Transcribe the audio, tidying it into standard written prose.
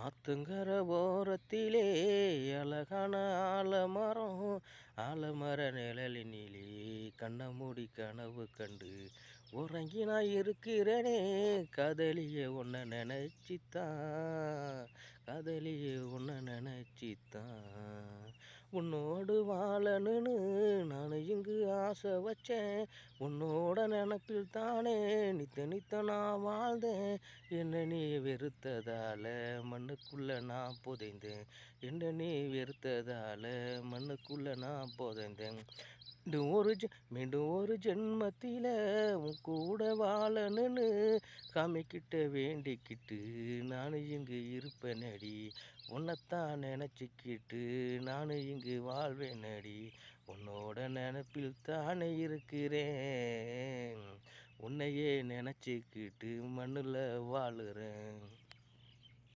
ஆத்துங்கர ஓரத்திலே அழகான ஆலமரம், ஆலமர நிழலினிலே கண்ண மூடி கனவு கண்டு உறங்கி நான் இருக்கிறேனே. காதலியே உன்னை நினைச்சித்தான், காதலியே உன்னை நினைச்சித்தான், உன்னோடு வாழணுன்னு நான் இங்கு ஆசை வச்சேன். உன்னோட நினப்பில் தானே நித்த நித்த நான் வாழ்ந்தேன். என்ன நீ வெறுத்ததால மண்ணுக்குள்ள நான் புதைந்தேன், என்ன நீ வெறுத்ததால மண்ணுக்குள்ள நான் புதைந்தேன். மீண்டும் ஒரு ஜென்மத்தில உன் கூட வாழணுன்னு காமிக்கிட்ட வேண்டிக்கிட்டு நான் இங்கு இருப்பேனடி. உன்னைத்தான் நினச்சிக்கிட்டு நான் இங்கு வாழ்வேனடி. உன்னோட நினப்பில் தானே இருக்கிறேன், உன்னையே நினச்சிக்கிட்டு மண்ணில் வாழுறேன்.